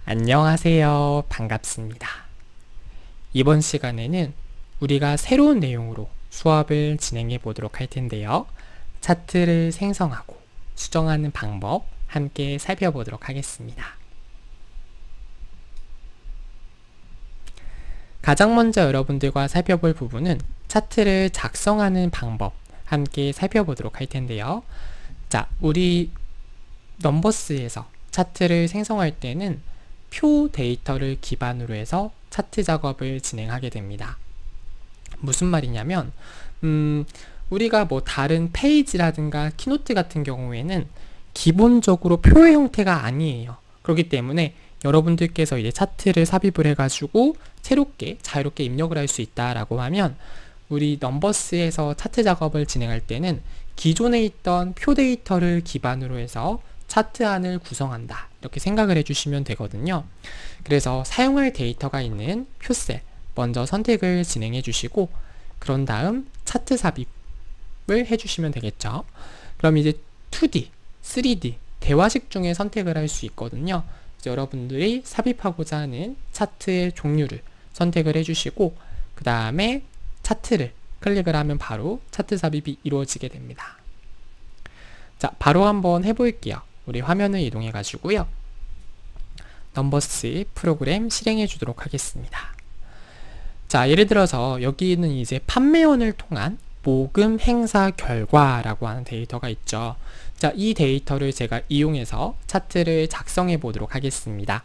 안녕하세요. 반갑습니다. 이번 시간에는 우리가 새로운 내용으로 수업을 진행해 보도록 할 텐데요. 차트를 생성하고 수정하는 방법 함께 살펴보도록 하겠습니다. 가장 먼저 여러분들과 살펴볼 부분은 차트를 작성하는 방법 함께 살펴보도록 할 텐데요. 자, 우리 넘버스에서 차트를 생성할 때는 표 데이터를 기반으로 해서 차트 작업을 진행하게 됩니다. 무슨 말이냐면 우리가 뭐 다른 페이지라든가 키노트 같은 경우에는 기본적으로 표의 형태가 아니에요. 그렇기 때문에 여러분들께서 이제 차트를 삽입을 해가지고 새롭게 자유롭게 입력을 할 수 있다라고 하면 우리 넘버스에서 차트 작업을 진행할 때는 기존에 있던 표 데이터를 기반으로 해서 차트안을 구성한다 이렇게 생각을 해주시면 되거든요. 그래서 사용할 데이터가 있는 표셀 먼저 선택을 진행해 주시고 그런 다음 차트 삽입을 해주시면 되겠죠. 그럼 이제 2D, 3D, 대화식 중에 선택을 할 수 있거든요. 여러분들이 삽입하고자 하는 차트의 종류를 선택을 해주시고 그 다음에 차트를 클릭을 하면 바로 차트 삽입이 이루어지게 됩니다. 자, 바로 한번 해볼게요. 우리 화면을 이동해 가지고요. 넘버스 프로그램 실행해 주도록 하겠습니다. 자, 예를 들어서 여기는 이제 판매원을 통한 모금 행사 결과라고 하는 데이터가 있죠. 자, 이 데이터를 제가 이용해서 차트를 작성해 보도록 하겠습니다.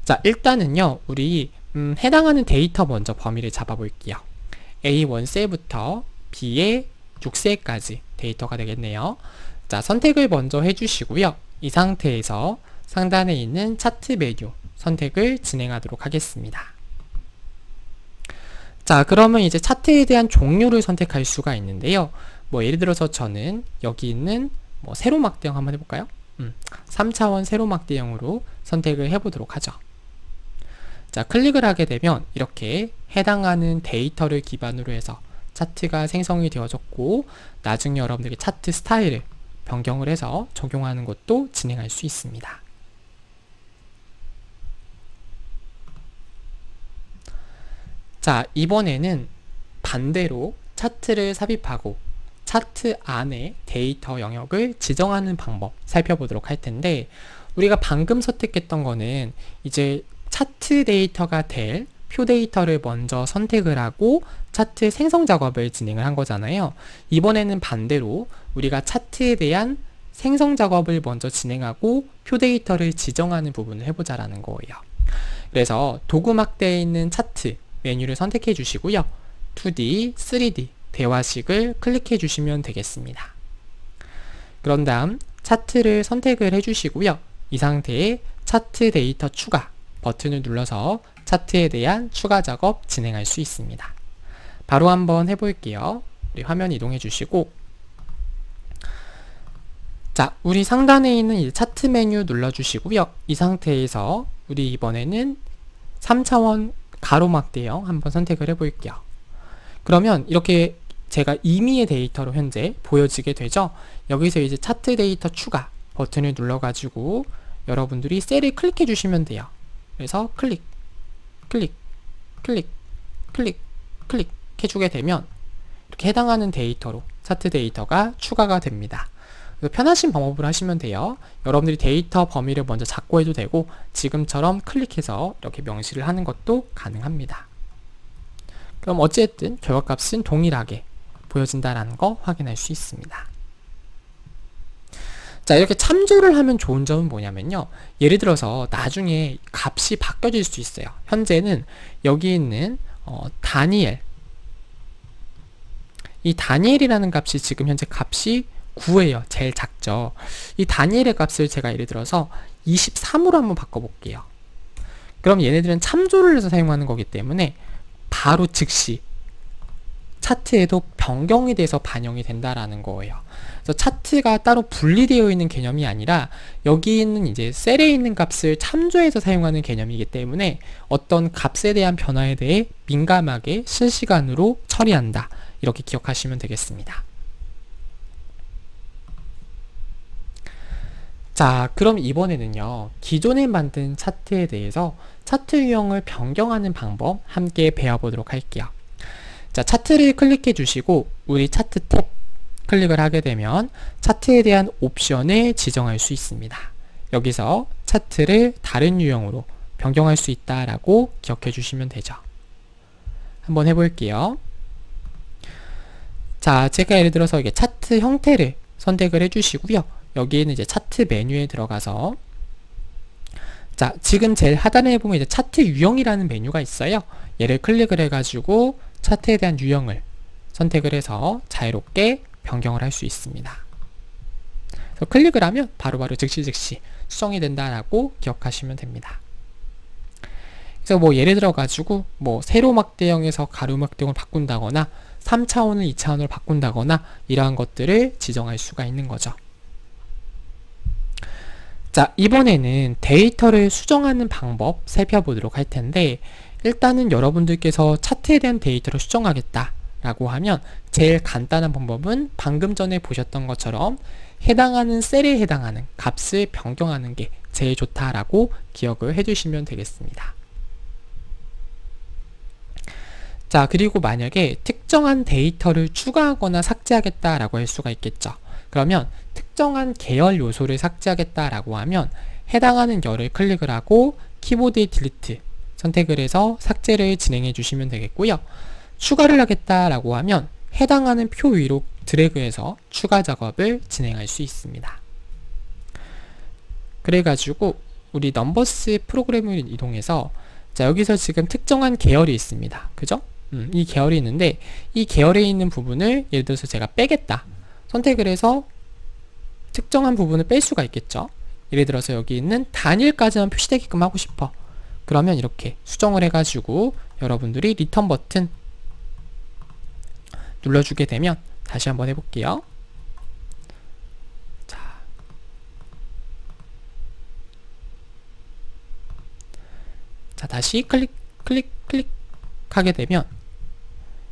자, 일단은요, 우리 해당하는 데이터 먼저 범위를 잡아 볼게요. A1셀부터 B의 6셀까지 데이터가 되겠네요. 자, 선택을 먼저 해주시고요. 이 상태에서 상단에 있는 차트 메뉴 선택을 진행하도록 하겠습니다. 자, 그러면 이제 차트에 대한 종류를 선택할 수가 있는데요. 뭐 예를 들어서 저는 여기 있는 뭐 세로막 대형 한번 해볼까요? 3차원 세로막 대형으로 선택을 해보도록 하죠. 자, 클릭을 하게 되면 이렇게 해당하는 데이터를 기반으로 해서 차트가 생성이 되어졌고 나중에 여러분들이 차트 스타일을 변경을 해서 적용하는 것도 진행할 수 있습니다. 자, 이번에는 반대로 차트를 삽입하고 차트 안에 데이터 영역을 지정하는 방법 살펴보도록 할 텐데 우리가 방금 선택했던 거는 이제 차트 데이터가 될 표 데이터를 먼저 선택을 하고 차트 생성 작업을 진행을 한 거잖아요. 이번에는 반대로 우리가 차트에 대한 생성 작업을 먼저 진행하고 표 데이터를 지정하는 부분을 해보자라는 거예요. 그래서 도구막대에 있는 차트 메뉴를 선택해 주시고요. 2D, 3D, 대화식을 클릭해 주시면 되겠습니다. 그런 다음 차트를 선택을 해 주시고요. 이 상태에 차트 데이터 추가 버튼을 눌러서 차트에 대한 추가 작업 진행할 수 있습니다. 바로 한번 해볼게요. 우리 화면 이동해 주시고 자, 우리 상단에 있는 이 차트 메뉴 눌러주시고요. 이 상태에서 우리 이번에는 3차원 가로막 대형 한번 선택을 해볼게요. 그러면 이렇게 제가 임의의 데이터로 현재 보여지게 되죠. 여기서 이제 차트 데이터 추가 버튼을 눌러가지고 여러분들이 셀을 클릭해 주시면 돼요. 그래서 클릭, 클릭, 클릭, 클릭, 클릭 해주게 되면 이렇게 해당하는 데이터로 차트 데이터가 추가가 됩니다. 편하신 방법으로 하시면 돼요. 여러분들이 데이터 범위를 먼저 잡고 해도 되고 지금처럼 클릭해서 이렇게 명시를 하는 것도 가능합니다. 그럼 어쨌든 결과값은 동일하게 보여진다는 거 확인할 수 있습니다. 자, 이렇게 참조를 하면 좋은 점은 뭐냐면요. 예를 들어서 나중에 값이 바뀌어질 수 있어요. 현재는 여기 있는 다니엘 이 다니엘이라는 값이 지금 현재 값이 9예요. 제일 작죠. 이 다니엘의 값을 제가 예를 들어서 23으로 한번 바꿔볼게요. 그럼 얘네들은 참조를 해서 사용하는 거기 때문에 바로 즉시 차트에도 변경이 돼서 반영이 된다라는 거예요. 그래서 차트가 따로 분리되어 있는 개념이 아니라 여기 있는 이제 셀에 있는 값을 참조해서 사용하는 개념이기 때문에 어떤 값에 대한 변화에 대해 민감하게 실시간으로 처리한다. 이렇게 기억하시면 되겠습니다. 자, 그럼 이번에는요, 기존에 만든 차트에 대해서 차트 유형을 변경하는 방법 함께 배워보도록 할게요. 자, 차트를 클릭해 주시고 우리 차트 탭 클릭을 하게 되면 차트에 대한 옵션을 지정할 수 있습니다. 여기서 차트를 다른 유형으로 변경할 수 있다라고 기억해 주시면 되죠. 한번 해볼게요. 자, 제가 예를 들어서 이게 차트 형태를 선택을 해주시고요. 여기에는 이제 차트 메뉴에 들어가서 자, 지금 제일 하단에 보면 이제 차트 유형이라는 메뉴가 있어요. 얘를 클릭을 해가지고 차트에 대한 유형을 선택을 해서 자유롭게 변경을 할 수 있습니다. 그래서 클릭을 하면 바로바로 즉시 수정이 된다라고 기억하시면 됩니다. 그래서 뭐 예를 들어 가지고 뭐 세로 막대형에서 가로 막대형을 바꾼다거나 3차원을 2차원으로 바꾼다거나 이러한 것들을 지정할 수가 있는 거죠. 자, 이번에는 데이터를 수정하는 방법 살펴보도록 할 텐데, 일단은 여러분들께서 차트에 대한 데이터를 수정하겠다 라고 하면 제일 간단한 방법은 방금 전에 보셨던 것처럼 해당하는 셀에 해당하는 값을 변경하는 게 제일 좋다라고 기억을 해주시면 되겠습니다. 자, 그리고 만약에 특정한 데이터를 추가하거나 삭제하겠다라고 할 수가 있겠죠. 그러면 특정한 계열 요소를 삭제하겠다라고 하면 해당하는 열을 클릭을 하고 키보드의 딜리트 선택을 해서 삭제를 진행해 주시면 되겠고요. 추가를 하겠다라고 하면 해당하는 표 위로 드래그해서 추가 작업을 진행할 수 있습니다. 그래가지고 우리 넘버스 프로그램을 이동해서 자, 여기서 지금 특정한 계열이 있습니다. 그죠? 이 계열이 있는데 이 계열에 있는 부분을 예를 들어서 제가 빼겠다 선택을 해서 특정한 부분을 뺄 수가 있겠죠. 예를 들어서 여기 있는 단일까지만 표시되게끔 하고 싶어. 그러면 이렇게 수정을 해가지고 여러분들이 리턴 버튼 눌러주게 되면 다시 한번 해볼게요. 자, 다시 클릭 하게 되면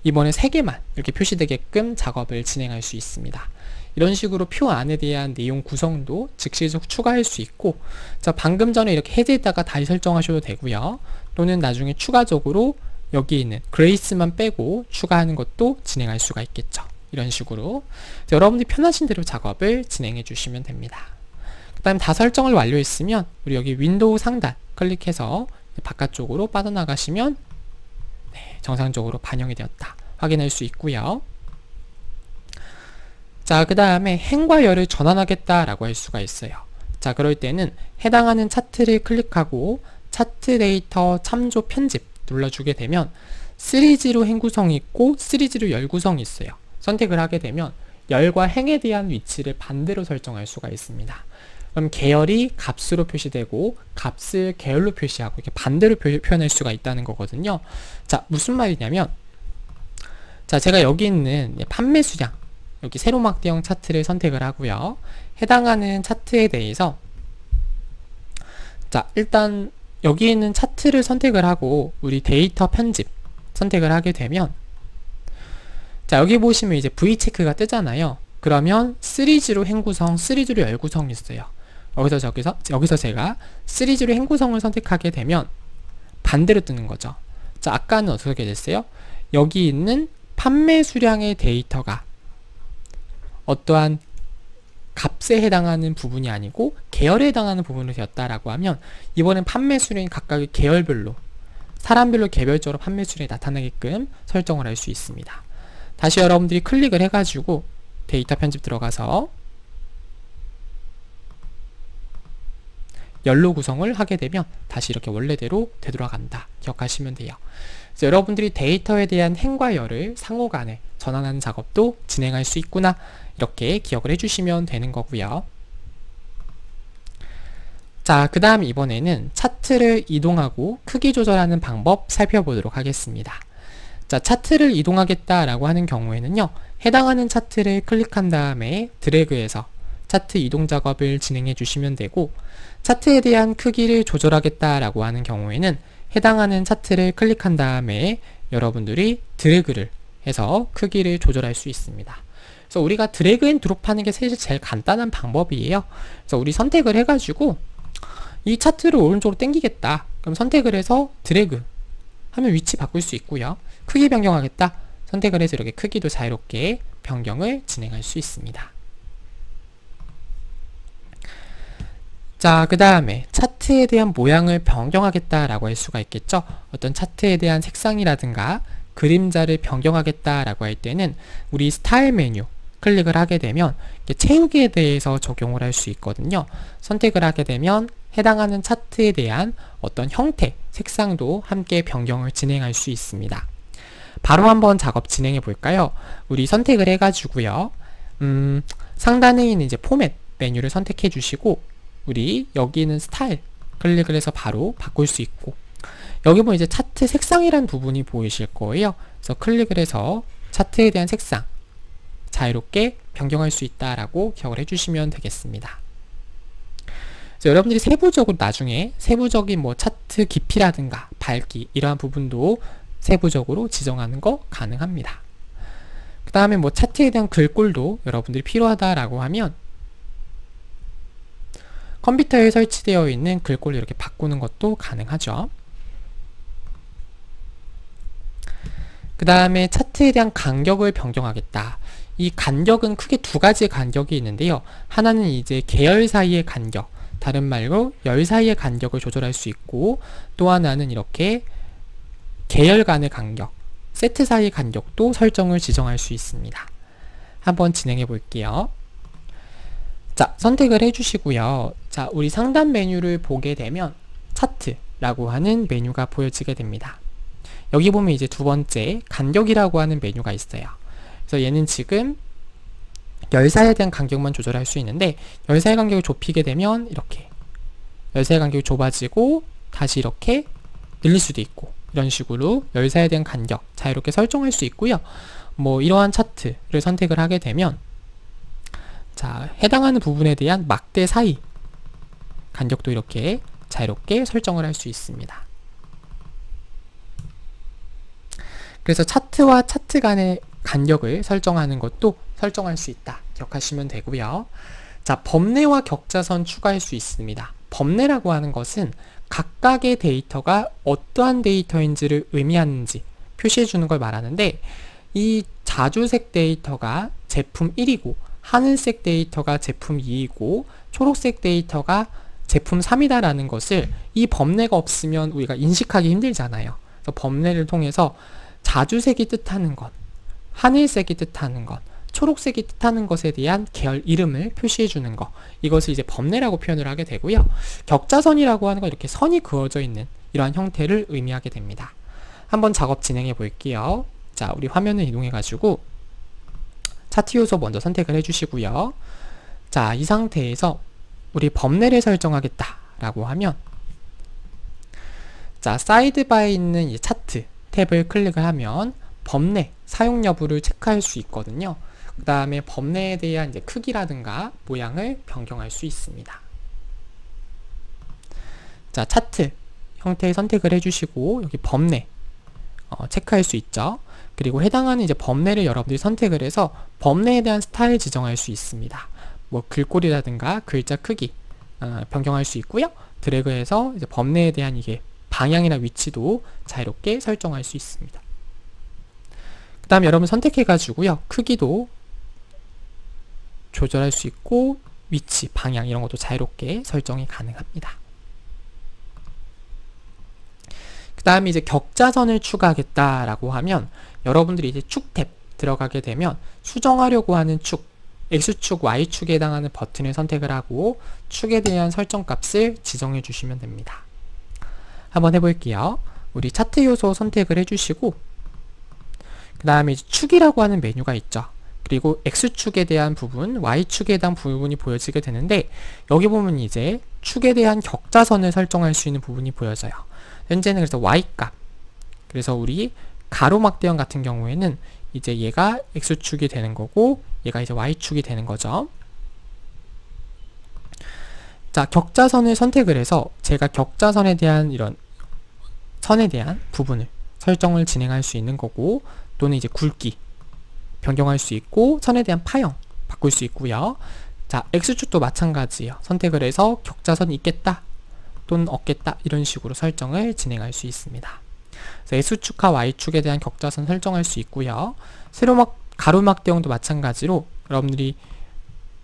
이번에 3개만 이렇게 표시되게끔 작업을 진행할 수 있습니다. 이런 식으로 표 안에 대한 내용 구성도 즉시적 추가할 수 있고, 자, 방금 전에 이렇게 해제했다가 다시 설정하셔도 되고요. 또는 나중에 추가적으로 여기 있는 그레이스만 빼고 추가하는 것도 진행할 수가 있겠죠. 이런 식으로 여러분들이 편하신 대로 작업을 진행해 주시면 됩니다. 그 다음 다 설정을 완료했으면 우리 여기 윈도우 상단 클릭해서 바깥쪽으로 빠져나가시면 네, 정상적으로 반영이 되었다 확인할 수 있고요. 자, 그 다음에 행과 열을 전환하겠다라고 할 수가 있어요. 자, 그럴 때는 해당하는 차트를 클릭하고 차트 데이터 참조 편집 눌러주게 되면 시리즈로 행 구성이 있고 시리즈로 열 구성이 있어요. 선택을 하게 되면 열과 행에 대한 위치를 반대로 설정할 수가 있습니다. 그럼 계열이 값으로 표시되고 값을 계열로 표시하고 이렇게 반대로 표현할 수가 있다는 거거든요. 자, 무슨 말이냐면 자, 제가 여기 있는 판매 수량 여기 세로막대형 차트를 선택을 하고요. 해당하는 차트에 대해서 자, 일단 여기 있는 차트를 선택을 하고 우리 데이터 편집 선택을 하게 되면 자, 여기 보시면 이제 V체크가 뜨잖아요. 그러면 시리즈로 행구성, 시리즈로 열구성이 있어요. 여기서 제가 시리즈로 행구성을 선택하게 되면 반대로 뜨는 거죠. 자, 아까는 어떻게 됐어요? 여기 있는 판매 수량의 데이터가 어떠한 값에 해당하는 부분이 아니고 계열에 해당하는 부분이 되었다라고 하면 이번엔 판매 수량이 각각의 계열별로 사람별로 개별적으로 판매 수량이 나타나게끔 설정을 할 수 있습니다. 다시 여러분들이 클릭을 해가지고 데이터 편집 들어가서 열로 구성을 하게 되면 다시 이렇게 원래대로 되돌아간다 기억하시면 돼요. 그래서 여러분들이 데이터에 대한 행과 열을 상호간에 전환하는 작업도 진행할 수 있구나 이렇게 기억을 해주시면 되는 거고요. 자, 그 다음 이번에는 차트를 이동하고 크기 조절하는 방법 살펴보도록 하겠습니다. 자, 차트를 이동하겠다라고 하는 경우에는요, 해당하는 차트를 클릭한 다음에 드래그해서 차트 이동 작업을 진행해 주시면 되고, 차트에 대한 크기를 조절하겠다라고 하는 경우에는 해당하는 차트를 클릭한 다음에 여러분들이 드래그를 해서 크기를 조절할 수 있습니다. 그래서 우리가 드래그 앤 드롭 하는 게 사실 제일 간단한 방법이에요. 그래서 우리 선택을 해가지고 이 차트를 오른쪽으로 당기겠다. 그럼 선택을 해서 드래그 하면 위치 바꿀 수 있고요. 크기 변경하겠다. 선택을 해서 이렇게 크기도 자유롭게 변경을 진행할 수 있습니다. 자, 그 다음에 차트에 대한 모양을 변경하겠다라고 할 수가 있겠죠. 어떤 차트에 대한 색상이라든가 그림자를 변경하겠다라고 할 때는 우리 스타일 메뉴 클릭을 하게 되면 채우기에 대해서 적용을 할 수 있거든요. 선택을 하게 되면 해당하는 차트에 대한 어떤 형태, 색상도 함께 변경을 진행할 수 있습니다. 바로 한번 작업 진행해 볼까요? 우리 선택을 해가지고요. 상단에 있는 이제 포맷 메뉴를 선택해 주시고 우리 여기 있는 스타일 클릭을 해서 바로 바꿀 수 있고 여기 보면 이제 차트 색상이란 부분이 보이실 거예요. 그래서 클릭을 해서 차트에 대한 색상 자유롭게 변경할 수 있다라고 기억을 해주시면 되겠습니다. 여러분들이 세부적으로 나중에 세부적인 뭐 차트 깊이라든가 밝기 이러한 부분도 세부적으로 지정하는 거 가능합니다. 그 다음에 뭐 차트에 대한 글꼴도 여러분들이 필요하다라고 하면 컴퓨터에 설치되어 있는 글꼴을 이렇게 바꾸는 것도 가능하죠. 그 다음에 차트에 대한 간격을 변경하겠다. 이 간격은 크게 두 가지의 간격이 있는데요. 하나는 이제 계열 사이의 간격, 다른 말로 열 사이의 간격을 조절할 수 있고 또 하나는 이렇게 계열 간의 간격, 세트 사이의 간격도 설정을 지정할 수 있습니다. 한번 진행해 볼게요. 자, 선택을 해주시고요. 자, 우리 상단 메뉴를 보게 되면 차트라고 하는 메뉴가 보여지게 됩니다. 여기 보면 이제 두 번째 간격이라고 하는 메뉴가 있어요. 그래서 얘는 지금 열사에 대한 간격만 조절할 수 있는데 열사의 간격을 좁히게 되면 이렇게 열사의 간격이 좁아지고 다시 이렇게 늘릴 수도 있고 이런 식으로 열사에 대한 간격 자유롭게 설정할 수 있고요. 뭐 이러한 차트를 선택을 하게 되면 자, 해당하는 부분에 대한 막대 사이 간격도 이렇게 자유롭게 설정을 할 수 있습니다. 그래서 차트와 차트 간의 간격을 설정하는 것도 설정할 수 있다. 기억하시면 되고요. 자, 범례와 격자선 추가할 수 있습니다. 범례라고 하는 것은 각각의 데이터가 어떠한 데이터인지를 의미하는지 표시해 주는 걸 말하는데 이 자주색 데이터가 제품 1이고 하늘색 데이터가 제품 2이고 초록색 데이터가 제품 3이다 라는 것을 이 범례가 없으면 우리가 인식하기 힘들잖아요. 그래서 범례를 통해서 자주색이 뜻하는 것, 하늘색이 뜻하는 것, 초록색이 뜻하는 것에 대한 계열 이름을 표시해 주는 것, 이것을 이제 범례라고 표현을 하게 되고요. 격자선이라고 하는 건 이렇게 선이 그어져 있는 이러한 형태를 의미하게 됩니다. 한번 작업 진행해 볼게요. 자, 우리 화면을 이동해 가지고 차트 요소 먼저 선택을 해주시고요. 자, 이 상태에서 우리 범례를 설정하겠다 라고 하면 자, 사이드바에 있는 이 차트 탭을 클릭을 하면 범례 사용 여부를 체크할 수 있거든요. 그 다음에 범례에 대한 이제 크기라든가 모양을 변경할 수 있습니다. 자, 차트 형태의 선택을 해주시고 여기 범례 체크할 수 있죠. 그리고 해당하는 이제 범례를 여러분들이 선택을 해서 범례에 대한 스타일 지정할 수 있습니다. 뭐 글꼴이라든가 글자 크기 변경할 수 있고요. 드래그해서 이제 범례에 대한 이게 방향이나 위치도 자유롭게 설정할 수 있습니다. 그 다음에 여러분 선택해 가지고요. 크기도 조절할 수 있고 위치, 방향 이런 것도 자유롭게 설정이 가능합니다. 그 다음에 이제 격자선을 추가하겠다라고 하면 여러분들이 이제 축 탭 들어가게 되면 수정하려고 하는 축, X축, Y축에 해당하는 버튼을 선택을 하고 축에 대한 설정 값을 지정해 주시면 됩니다. 한번 해볼게요. 우리 차트 요소 선택을 해주시고 그 다음에 축이라고 하는 메뉴가 있죠. 그리고 X축에 대한 부분, Y축에 대한 부분이 보여지게 되는데 여기 보면 이제 축에 대한 격자선을 설정할 수 있는 부분이 보여져요. 현재는 그래서 Y값, 그래서 우리 가로막대형 같은 경우에는 이제 얘가 X축이 되는 거고 얘가 이제 Y축이 되는 거죠. 자, 격자선을 선택을 해서 제가 격자선에 대한 이런 선에 대한 부분을 설정을 진행할 수 있는 거고 또는 이제 굵기 변경할 수 있고 선에 대한 파형 바꿀 수 있고요. 자, X축도 마찬가지예요. 선택을 해서 격자선이 있겠다 또는 없겠다 이런 식으로 설정을 진행할 수 있습니다. 그래서 X축과 Y축에 대한 격자선 설정할 수 있고요. 세로막, 가로막대형도 마찬가지로 여러분들이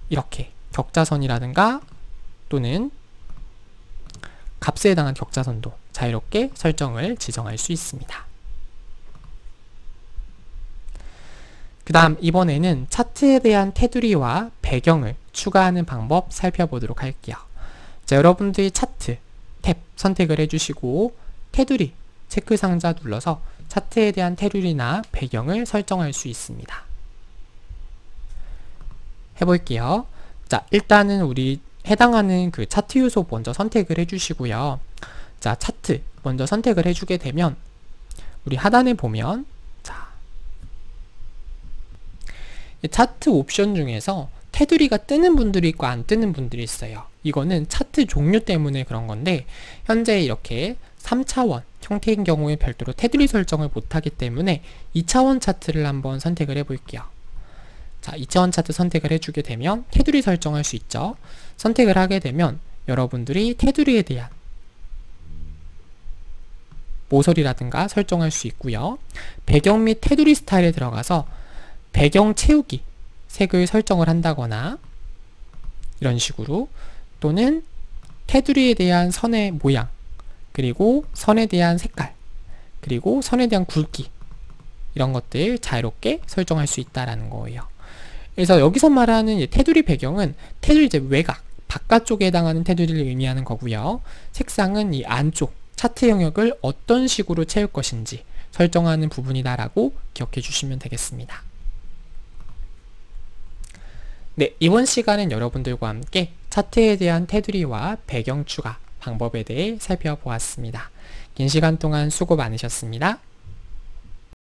이렇게 격자선이라든가 또는 값에 해당한 격자선도 자유롭게 설정을 지정할 수 있습니다. 그 다음 이번에는 차트에 대한 테두리와 배경을 추가하는 방법 살펴보도록 할게요. 자, 여러분들이 차트 탭 선택을 해주시고 테두리 체크 상자 눌러서 차트에 대한 테두리나 배경을 설정할 수 있습니다. 해볼게요. 자, 일단은 우리 해당하는 그 차트 요소 먼저 선택을 해주시고요. 자, 차트 먼저 선택을 해주게 되면 우리 하단에 보면 자, 차트 옵션 중에서 테두리가 뜨는 분들이 있고 안 뜨는 분들이 있어요. 이거는 차트 종류 때문에 그런 건데 현재 이렇게 3차원 형태인 경우에 별도로 테두리 설정을 못하기 때문에 2차원 차트를 한번 선택을 해볼게요. 자, 2차원 차트 선택을 해주게 되면 테두리 설정할 수 있죠. 선택을 하게 되면 여러분들이 테두리에 대한 모서리라든가 설정할 수 있고요. 배경 및 테두리 스타일에 들어가서 배경 채우기 색을 설정을 한다거나 이런 식으로 또는 테두리에 대한 선의 모양 그리고 선에 대한 색깔 그리고 선에 대한 굵기 이런 것들 자유롭게 설정할 수 있다라는 거예요. 그래서 여기서 말하는 테두리 배경은 테두리 이제 외곽 바깥쪽에 해당하는 테두리를 의미하는 거고요. 색상은 이 안쪽 차트 영역을 어떤 식으로 채울 것인지 설정하는 부분이다라고 기억해 주시면 되겠습니다. 네, 이번 시간은 여러분들과 함께 차트에 대한 테두리와 배경 추가 방법에 대해 살펴보았습니다. 긴 시간 동안 수고 많으셨습니다.